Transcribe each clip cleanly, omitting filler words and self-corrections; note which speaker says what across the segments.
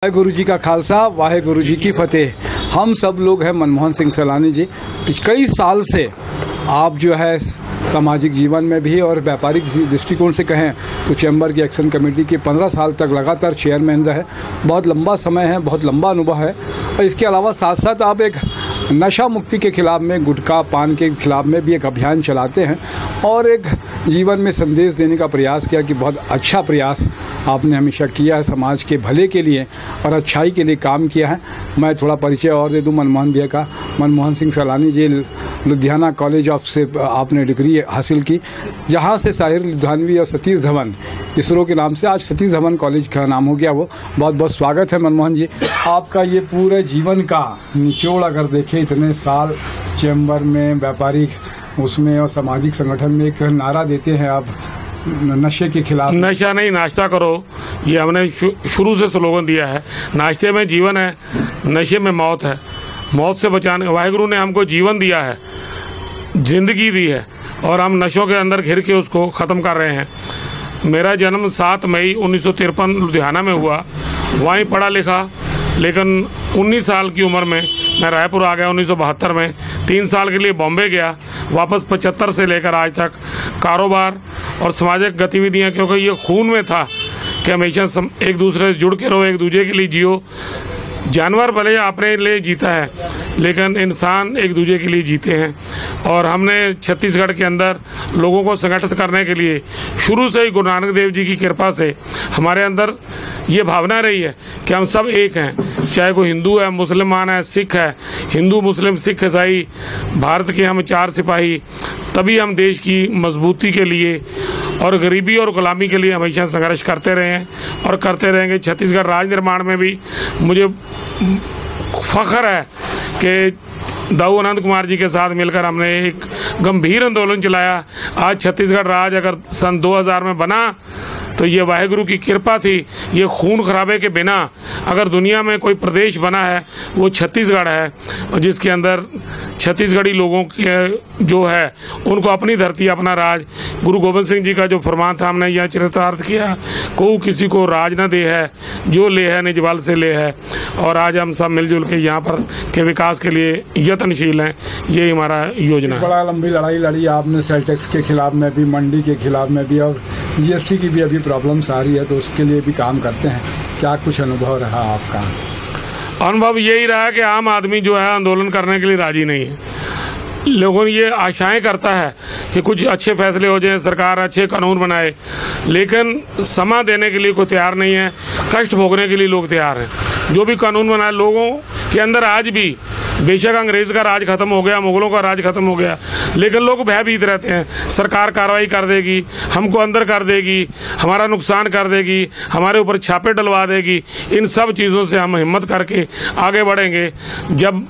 Speaker 1: वाहेगुरु जी का खालसा, वाहेगुरु जी की फतेह। हम सब लोग हैं मनमोहन सिंह सैलानी जी। कई साल से आप जो है सामाजिक जीवन में भी और व्यापारिक दृष्टिकोण से कहें तो चैम्बर की एक्शन कमेटी के 15 साल तक लगातार चेयरमैन रहे। बहुत लंबा समय है, बहुत लंबा अनुभव है। और इसके अलावा साथ साथ आप एक नशा मुक्ति के खिलाफ में, गुटखा पान के खिलाफ में भी एक अभियान चलाते हैं और एक जीवन में संदेश देने का प्रयास किया कि बहुत अच्छा प्रयास आपने हमेशा किया है, समाज के भले के लिए और अच्छाई के लिए काम किया है। मैं थोड़ा परिचय और दे दूं मनमोहन भैया का। मनमोहन सिंह सैलानी जी लुधियाना कॉलेज ऑफ से आपने डिग्री हासिल की, जहां से साहिर लुधियानवी और सतीश धवन इसरो के नाम से आज सतीश धवन कॉलेज का नाम हो गया। वो बहुत बहुत स्वागत है मनमोहन जी। आपका ये पूरे जीवन का निचोड़ अगर देखें, इतने साल चैम्बर में, व्यापारिक उसमें और सामाजिक संगठन में एक नारा देते हैं आप नशे के खिलाफ।
Speaker 2: नशा नहीं, नाश्ता करो, ये हमने शुरू से स्लोगन दिया है। नाश्ते में जीवन है, नशे में मौत है। मौत से बचाने वाहेगुरु ने हमको जीवन दिया है, जिंदगी दी है, और हम नशों के अंदर घिर के उसको ख़त्म कर रहे हैं। मेरा जन्म 7 मई 1953 लुधियाना में हुआ। वहीं पढ़ा लिखा, लेकिन 19 साल की उम्र में मैं रायपुर आ गया 1972 में। 3 साल के लिए बॉम्बे गया। वापस 75 से लेकर आज तक कारोबार और सामाजिक गतिविधियां, क्योंकि ये खून में था कि हमेशा एक दूसरे से जुड़ के रहो, एक दूसरे के लिए जियो। जानवर भले अपने लिए जीता है, लेकिन इंसान एक दूसरे के लिए जीते हैं। और हमने छत्तीसगढ़ के अंदर लोगों को संगठित करने के लिए शुरू से ही गुरु नानक देव जी की कृपा से हमारे अंदर ये भावना रही है कि हम सब एक हैं। चाहे कोई हिंदू है, मुसलमान है, सिख है, हिंदू मुस्लिम सिख ईसाई, भारत के हम 4 सिपाही, तभी हम देश की मजबूती के लिए और गरीबी और गुलामी के लिए हमेशा संघर्ष करते रहे हैं और करते रहेंगे। छत्तीसगढ़ राज्य निर्माण में भी मुझे फख्र है कि दाऊ आनंद कुमार जी के साथ मिलकर हमने एक गंभीर आंदोलन चलाया। आज छत्तीसगढ़ राज्य अगर सन 2000 में बना तो ये वाहेगुरु की कृपा थी। ये खून खराबे के बिना अगर दुनिया में कोई प्रदेश बना है वो छत्तीसगढ़ है, और जिसके अंदर छत्तीसगढ़ी लोगों के जो है उनको अपनी धरती, अपना राज, गुरु गोविंद सिंह जी का जो फरमान था हमने यह चरितार्थ किया। को किसी को राज न दे है, जो ले है निज बल से ले है। और आज हम सब मिलजुल के यहाँ पर के विकास के लिए यत्नशील हैं। यही हमारा योजना है।
Speaker 1: बड़ा लंबी लड़ाई लड़ी आपने सेल टैक्स के खिलाफ में भी, मंडी के खिलाफ में भी, और जीएसटी की भी अभी प्रॉब्लम्स आ रही है, तो उसके लिए भी काम करते हैं। क्या कुछ अनुभव रहा आपका?
Speaker 2: अनुभव यही रहा कि आम आदमी जो है आंदोलन करने के लिए राजी नहीं है। लोगों ने ये आशाएं करता है कि कुछ अच्छे फैसले हो जाएं, सरकार अच्छे कानून बनाए, लेकिन समा देने के लिए कोई तैयार नहीं है। कष्ट भोगने के लिए लोग तैयार हैं। जो भी कानून बनाए, लोगों के अंदर आज भी, बेशक अंग्रेज का राज खत्म हो गया, मुगलों का राज खत्म हो गया, लेकिन लोग भयभीत रहते हैं। सरकार कार्रवाई कर देगी, हमको अंदर कर देगी, हमारा नुकसान कर देगी, हमारे ऊपर छापे डलवा देगी। इन सब चीज़ों से हम हिम्मत करके आगे बढ़ेंगे। जब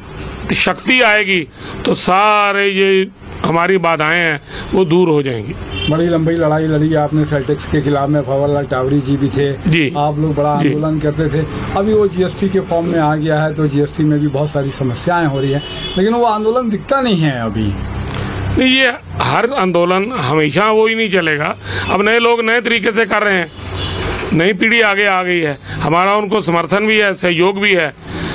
Speaker 2: शक्ति आएगी तो सारे ये हमारी बाधाएं हैं वो दूर हो जाएंगी।
Speaker 1: बड़ी लंबी लड़ाई लड़ी आपने सेल टैक्स के खिलाफ में। फवरलाल टावरी जी भी थे
Speaker 2: जी। आप
Speaker 1: लोग बड़ा आंदोलन करते थे। अभी वो जीएसटी के फॉर्म में आ गया है, तो जीएसटी में भी बहुत सारी समस्याएं हो रही है, लेकिन वो आंदोलन दिखता नहीं है अभी।
Speaker 2: नहीं, ये हर आंदोलन हमेशा वो ही नहीं चलेगा। अब नए लोग नए तरीके से कर रहे हैं, नई पीढ़ी आगे आ गई है, हमारा उनको समर्थन भी है, सहयोग भी है।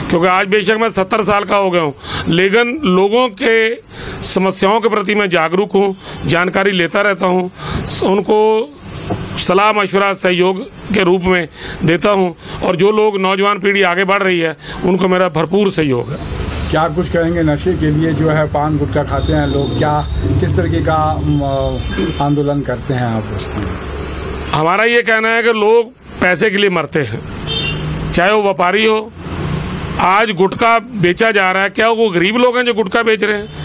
Speaker 2: क्योंकि आज बेशक मैं 70 साल का हो गया हूँ, लेकिन लोगों के समस्याओं के प्रति मैं जागरूक हूँ, जानकारी लेता रहता हूँ, उनको सलाह मशवरा सहयोग के रूप में देता हूँ। और जो लोग नौजवान पीढ़ी आगे बढ़ रही है उनको मेरा भरपूर सहयोग है।
Speaker 1: क्या कुछ कहेंगे नशे के लिए? जो है पान गुटखा खाते हैं लोग, क्या किस तरीके का आंदोलन करते हैं आप उसमें?
Speaker 2: हमारा ये कहना है कि लोग पैसे के लिए मरते हैं, चाहे वो व्यापारी हो। आज गुटखा बेचा जा रहा है, क्या वो गरीब लोग हैं जो गुटखा बेच रहे हैं?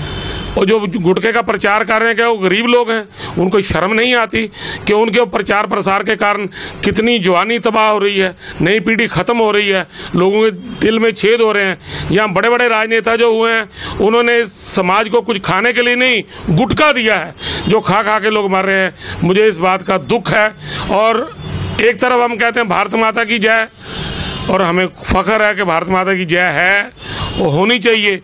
Speaker 2: और जो गुटखे का प्रचार कर रहे हैं, क्या वो गरीब लोग हैं? उनको शर्म नहीं आती कि उनके प्रचार प्रसार के कारण कितनी जवानी तबाह हो रही है, नई पीढ़ी खत्म हो रही है, लोगों के दिल में छेद हो रहे हैं। यहाँ बड़े बड़े राजनेता जो हुए हैं उन्होंने समाज को कुछ खाने के लिए नहीं, गुटखा दिया है, जो खा खा के लोग मर रहे हैं। मुझे इस बात का दुख है। और एक तरफ हम कहते हैं भारत माता की जय, और हमें फख्र है कि भारत माता की जय है, वो होनी चाहिए,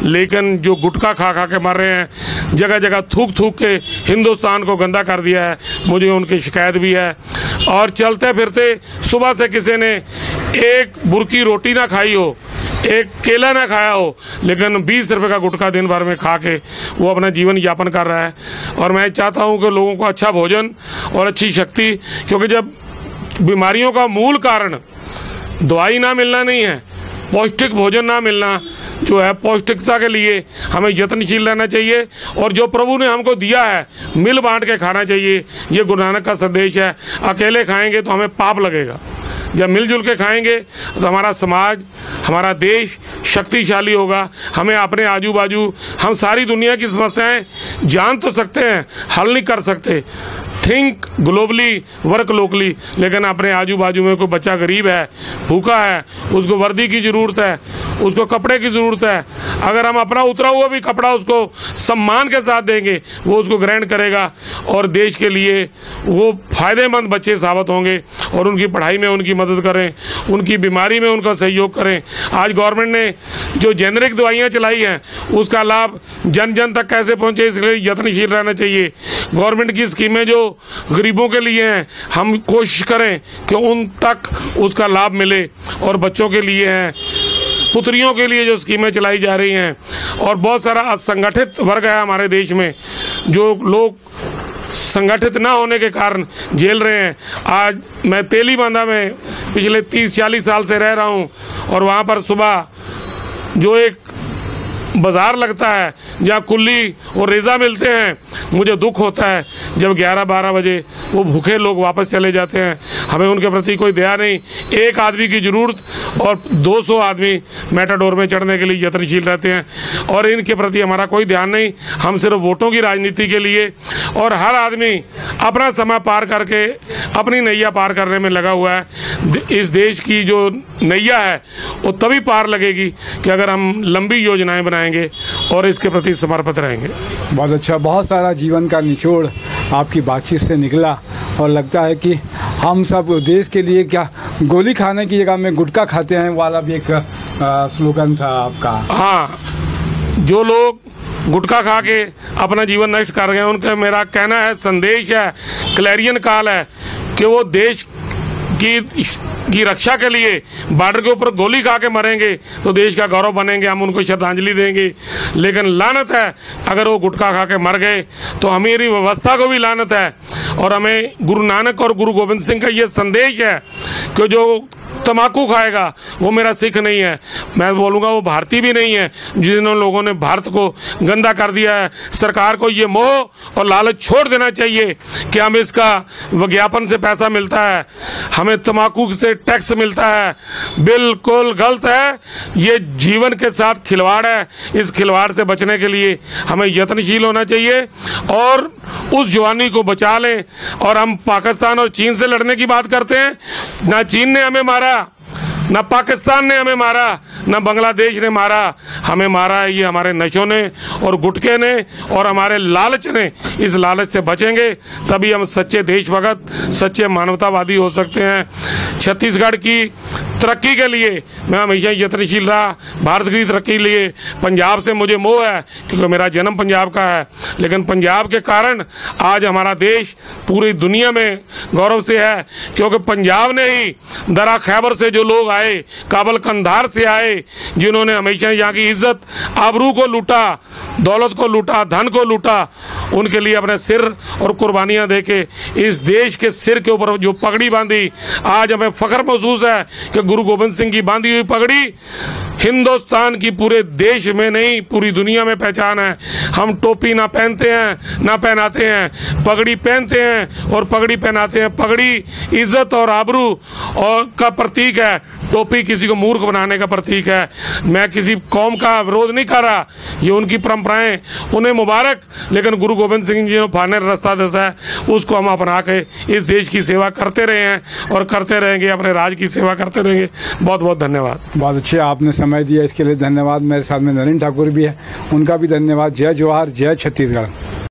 Speaker 2: लेकिन जो गुटखा खा खा के मर रहे हैं, जगह जगह थूक थूक के हिंदुस्तान को गंदा कर दिया है, मुझे उनकी शिकायत भी है। और चलते फिरते सुबह से किसी ने एक बुरकी रोटी ना खाई हो, एक केला ना खाया हो, लेकिन 20 रुपये का गुटखा दिन भर में खा के वो अपना जीवन यापन कर रहा है। और मैं चाहता हूँ कि लोगों को अच्छा भोजन और अच्छी शक्ति, क्योंकि जब बीमारियों का मूल कारण दवाई ना मिलना नहीं है, पौष्टिक भोजन ना मिलना जो है, पौष्टिकता के लिए हमें यत्नशील रहना चाहिए। और जो प्रभु ने हमको दिया है मिल बांट के खाना चाहिए, ये गुरु नानक का संदेश है। अकेले खाएंगे तो हमें पाप लगेगा, जब मिलजुल के खाएंगे तो हमारा समाज, हमारा देश शक्तिशाली होगा। हमें अपने आजू बाजू, हम सारी दुनिया की समस्याएं जान तो सकते हैं, हल नहीं कर सकते। थिंक ग्लोबली, वर्क लोकली, लेकिन अपने आजू बाजू में कोई बच्चा गरीब है, भूखा है, उसको वर्दी की ज़रूरत है, उसको कपड़े की ज़रूरत है, अगर हम अपना उतरा हुआ भी कपड़ा उसको सम्मान के साथ देंगे, वो उसको ग्रहण करेगा और देश के लिए वो फायदेमंद बच्चे साबित होंगे। और उनकी पढ़ाई में उनकी मदद करें, उनकी बीमारी में उनका सहयोग करें। आज गवर्नमेंट ने जो जेनरिक दवाइयाँ चलाई हैं, उसका लाभ जन जन तक कैसे पहुँचे, इसलिए यत्नशील रहना चाहिए। गवर्नमेंट की स्कीमें जो गरीबों के लिए हैं, हम कोशिश करें कि उन तक उसका लाभ मिले। और बच्चों के लिए हैं, पुत्रियों के लिए जो स्कीमें चलाई जा रही हैं, और बहुत सारा असंगठित वर्ग है हमारे देश में, जो लोग संगठित ना होने के कारण झेल रहे हैं। आज मैं तेलीबांधा में पिछले 30-40 साल से रह रहा हूं, और वहां पर सुबह जो एक बाजार लगता है जहाँ कुल्ली और रेज़ा मिलते हैं, मुझे दुख होता है जब 11-12 बजे वो भूखे लोग वापस चले जाते हैं। हमें उनके प्रति कोई दया नहीं। एक आदमी की ज़रूरत और 200 आदमी मेटाडोर में चढ़ने के लिए यत्नशील रहते हैं, और इनके प्रति हमारा कोई ध्यान नहीं। हम सिर्फ वोटों की राजनीति के लिए, और हर आदमी अपना समय पार करके अपनी नैया पार करने में लगा हुआ है। इस देश की जो नैया है वो तभी पार लगेगी कि अगर हम लंबी योजनाएं बनाएंगे और इसके प्रति समर्पित रहेंगे।
Speaker 1: बहुत अच्छा, बहुत सारा जीवन का निचोड़ आपकी बातचीत से निकला, और लगता है कि हम सब देश के लिए क्या गोली खाने की जगह में गुटखा खाते हैं वाला भी एक स्लोगन था आपका।
Speaker 2: हाँ, जो लोग गुटखा खा के अपना जीवन नष्ट कर गए, उनका मेरा कहना है, संदेश है, क्लैरियन कॉल है कि वो देश की रक्षा के लिए बॉर्डर के ऊपर गोली खा के मरेंगे तो देश का गौरव बनेंगे, हम उनको श्रद्धांजलि देंगे। लेकिन लानत है अगर वो गुटखा खा के मर गए तो हमारी व्यवस्था को भी लानत है। और हमें गुरु नानक और गुरु गोविंद सिंह का ये संदेश है कि जो तम्बाकू खाएगा वो मेरा सिख नहीं है, मैं बोलूँगा वो भारतीय भी नहीं है। जिन लोगों ने भारत को गंदा कर दिया है, सरकार को ये मोह और लालच छोड़ देना चाहिए कि हम इसका विज्ञापन से पैसा मिलता है, हमें तम्बाकू से टैक्स मिलता है, बिल्कुल गलत है। ये जीवन के साथ खिलवाड़ है। इस खिलवाड़ से बचने के लिए हमें यत्नशील होना चाहिए और उस जवानी को बचा लें। और हम पाकिस्तान और चीन से लड़ने की बात करते हैं, ना चीन ने हमें मारा, ना पाकिस्तान ने हमें मारा, ना बांग्लादेश ने मारा, हमें मारा है ये हमारे नशों ने और गुटखे ने और हमारे लालच ने। इस लालच से बचेंगे तभी हम सच्चे देशभक्त, सच्चे मानवतावादी हो सकते हैं। छत्तीसगढ़ की तरक्की के लिए मैं हमेशा यत्नशील रहा, भारत की तरक्की के लिए। पंजाब से मुझे मोह है क्योंकि मेरा जन्म पंजाब का है, लेकिन पंजाब के कारण आज हमारा देश पूरी दुनिया में गौरव से है, क्योंकि पंजाब ने ही दरा खैबर से जो लोग आए, काबल कंधार से आए, जिन्होंने हमेशा यहाँ की इज्जत आबरू को लूटा, दौलत को लूटा, धन को लूटा, उनके लिए अपने सिर और कुर्बानियां देके इस देश के सिर के ऊपर जो पगड़ी बांधी, आज हमें फख्र महसूस है कि गुरु गोविंद सिंह की बांधी हुई पगड़ी हिंदुस्तान की पूरे देश में नहीं पूरी दुनिया में पहचान है। हम टोपी ना पहनते हैं ना पहनाते हैं, पगड़ी पहनते हैं और पगड़ी पहनाते हैं। पगड़ी इज्जत और आबरू और का प्रतीक है, टोपी किसी को मूर्ख बनाने का प्रतीक है। मैं किसी कौम का विरोध नहीं कर रहा, ये उनकी परंपराएं, उन्हें मुबारक, लेकिन गुरु गोविंद सिंह जी ने फाने रास्ता दसा है, उसको हम अपना के इस देश की सेवा करते रहे हैं और करते रहेंगे, अपने राज्य की सेवा करते रहेंगे। बहुत बहुत धन्यवाद।
Speaker 1: बहुत अच्छे आपने समय दिया, इसके लिए धन्यवाद। मेरे साथ में नरेंद्र ठाकुर भी है, उनका भी धन्यवाद। जय जवाहर, जय छत्तीसगढ़।